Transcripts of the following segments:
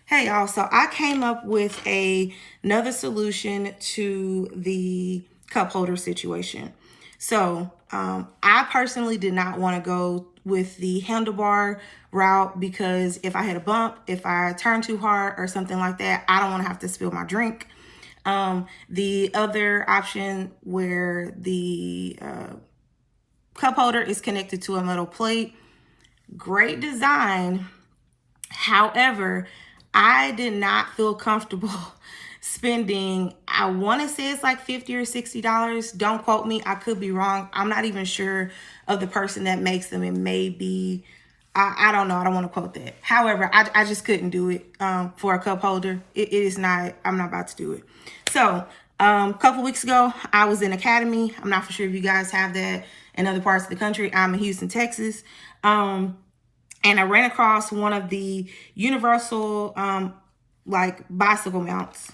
Hey y'all, so I came up with another solution to the cup holder situation. So I personally did not want to go with the handlebar route because if I hit a bump, if I turn too hard or something like that, I don't want to have to spill my drink. The other option where the cup holder is connected to a metal plate, great design. However, I did not feel comfortable spending, I want to say it's like $50 or $60. Don't quote me. I could be wrong. I'm not even sure of the person that makes them. It may be, I don't know. I don't want to quote that. However, I just couldn't do it for a cup holder. It is not, I'm not about to do it. So a couple weeks ago, I was in Academy. I'm not for sure if you guys have that in other parts of the country. I'm in Houston, Texas. And I ran across one of the universal like bicycle mounts.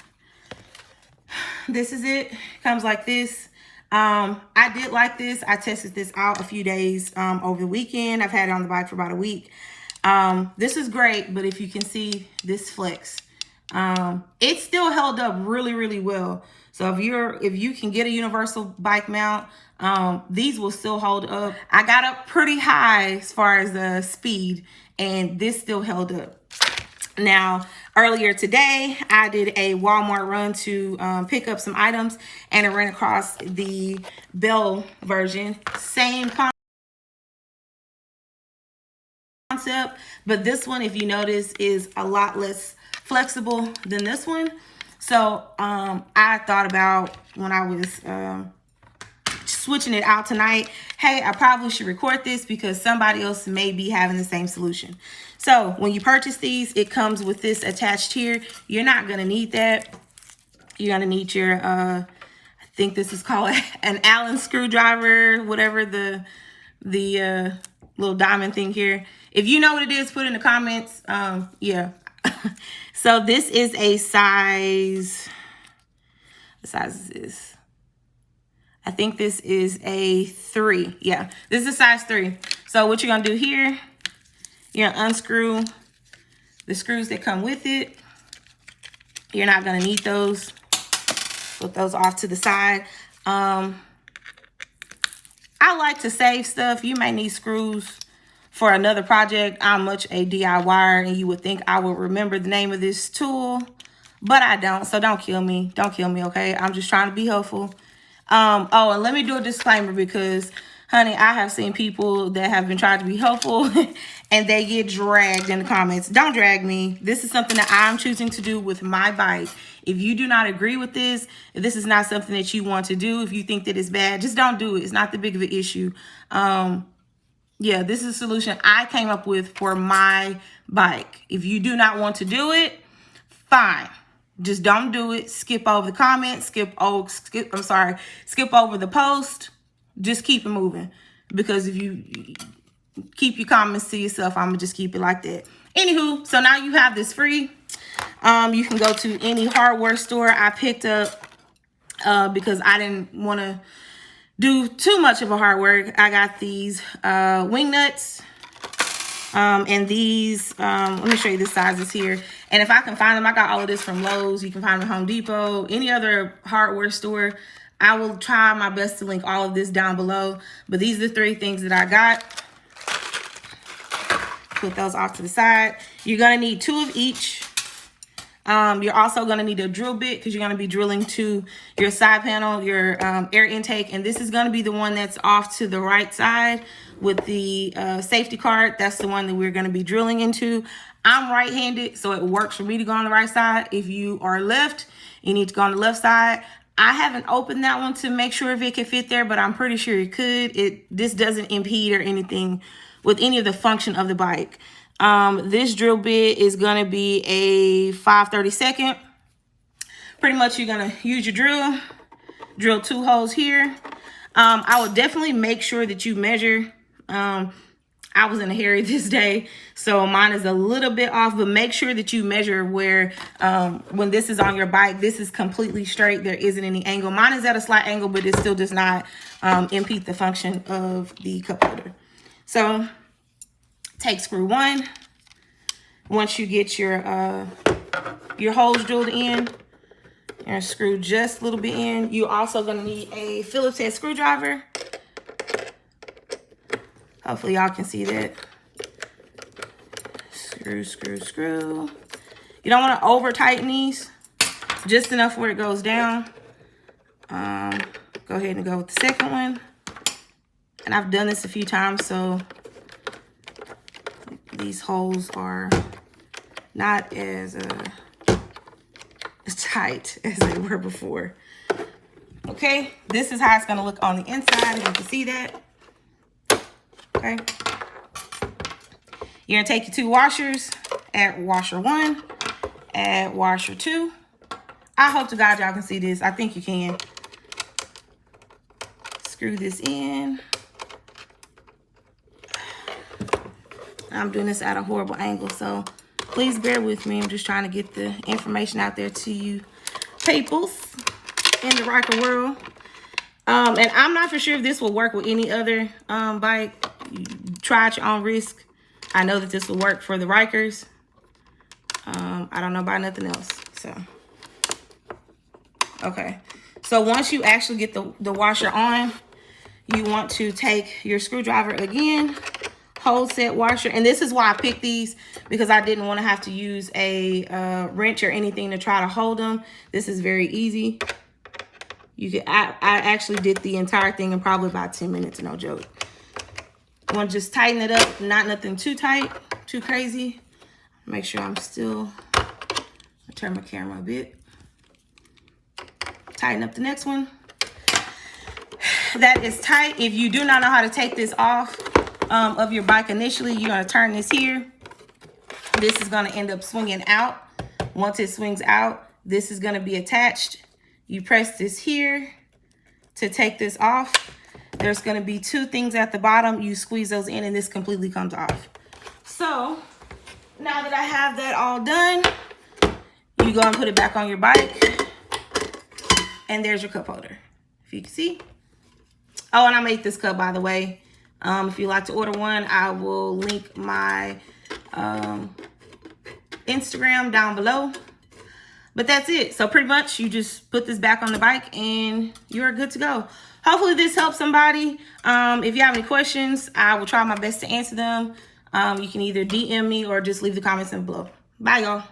This is it. Comes like this. I did like this. I tested this out a few days over the weekend. I've had it on the bike for about a week. This is great, but if you can see this flex, it still held up really, really well. So if you can get a universal bike mount, these will still hold up. I got up pretty high as far as the speed, and this still held up. Now, earlier today, I did a Walmart run to pick up some items, and I ran across the Bell version. Same concept, but this one, if you notice, is a lot less flexible than this one. So I thought about when I was switching it out tonight, hey, I probably should record this because somebody else may be having the same solution. So when you purchase these, it comes with this attached here. You're not going to need that. You're going to need your, I think this is called an Allen screwdriver, whatever the little diamond thing here. If you know what it is, put it in the comments. Yeah. So this is a size, what size is this? I think this is a 3. Yeah, this is a size 3. So what you're gonna do here, you're gonna unscrew the screws that come with it. You're not gonna need those. Put those off to the side. I like to save stuff. You may need screws for another project. I'm much a DIYer, and you would think I would remember the name of this tool, but I don't. So don't kill me. Don't kill me, okay? I'm just trying to be helpful. Oh, and let me do a disclaimer because, honey, I have seen people that have been trying to be helpful and they get dragged in the comments. Don't drag me. This is something that I'm choosing to do with my bike. If you do not agree with this, if this is not something that you want to do, if you think that it's bad, just don't do it. It's not that big of an issue. Yeah, this is a solution I came up with for my bike. If you do not want to do it, fine. Just don't do it. Skip over the comments. Skip over the post. Just keep it moving. Because if you keep your comments to yourself, I'm gonna just keep it like that. Anywho, so now you have this free. You can go to any hardware store. I picked up because I didn't want to do too much of a hard work. I got these wing nuts. And these, let me show you the sizes here. And if I can find them, I got all of this from Lowe's. You can find them at Home Depot, any other hardware store. I will try my best to link all of this down below. But these are the 3 things that I got. Put those off to the side. You're going to need 2 of each. You're also going to need a drill bit because you're going to be drilling to your side panel, your air intake. And this is going to be the one that's off to the right side with the safety card. That's the one that we're going to be drilling into. I'm right-handed, so it works for me to go on the right side. If you are left, you need to go on the left side. I haven't opened that one to make sure if it can fit there, but I'm pretty sure it could. This doesn't impede or anything with any of the function of the bike. This drill bit is going to be a 5/32. Pretty much you're going to use your drill 2 holes here. I would definitely make sure that you measure. I was in a hurry this day, so mine is a little bit off, but make sure that you measure where, when this is on your bike, this is completely straight. There isn't any angle. Mine is at a slight angle, but it still does not impede the function of the cup holder. So take screw 1, once you get your holes drilled in, you're gonna screw just a little bit in. You're also gonna need a Phillips head screwdriver. Hopefully y'all can see that. Screw, screw, screw. You don't want to over tighten these, just enough where it goes down. Go ahead and go with the second one. And I've done this a few times, so these holes are not as tight as they were before. Okay, this is how it's gonna look on the inside, if you can see that. Okay. You're gonna take your 2 washers, add washer 1, add washer 2. I hope to God y'all can see this. I think you can. Screw this in. I'm doing this at a horrible angle, so please bear with me. I'm just trying to get the information out there to you peoples in the Ryker world. And I'm not for sure if this will work with any other bike. You try at your own risk. I know that this will work for the Rykers. I don't know about nothing else. So, okay. So once you actually get the washer on, you want to take your screwdriver again, hold set washer. And this is why I picked these, because I didn't want to have to use a wrench or anything to try to hold them. This is very easy. You could, I actually did the entire thing in probably about 10 minutes, no joke. I want to just tighten it up, not nothing too tight, too crazy. Make sure I'm still, I'll turn my camera a bit. Tighten up the next one. That is tight. If you do not know how to take this off of your bike initially, you're going to turn this here. This is going to end up swinging out. Once it swings out, this is going to be attached. You press this here to take this off. There's going to be 2 things at the bottom. You squeeze those in and this completely comes off. So now that I have that all done, you go and put it back on your bike. And there's your cup holder, if you can see. Oh, and I made this cup, by the way. If you'd like to order one, I will link my Instagram down below. But that's it. So pretty much you just put this back on the bike and you're good to go. Hopefully this helps somebody. If you have any questions, I will try my best to answer them. You can either DM me or just leave the comments below. Bye, y'all.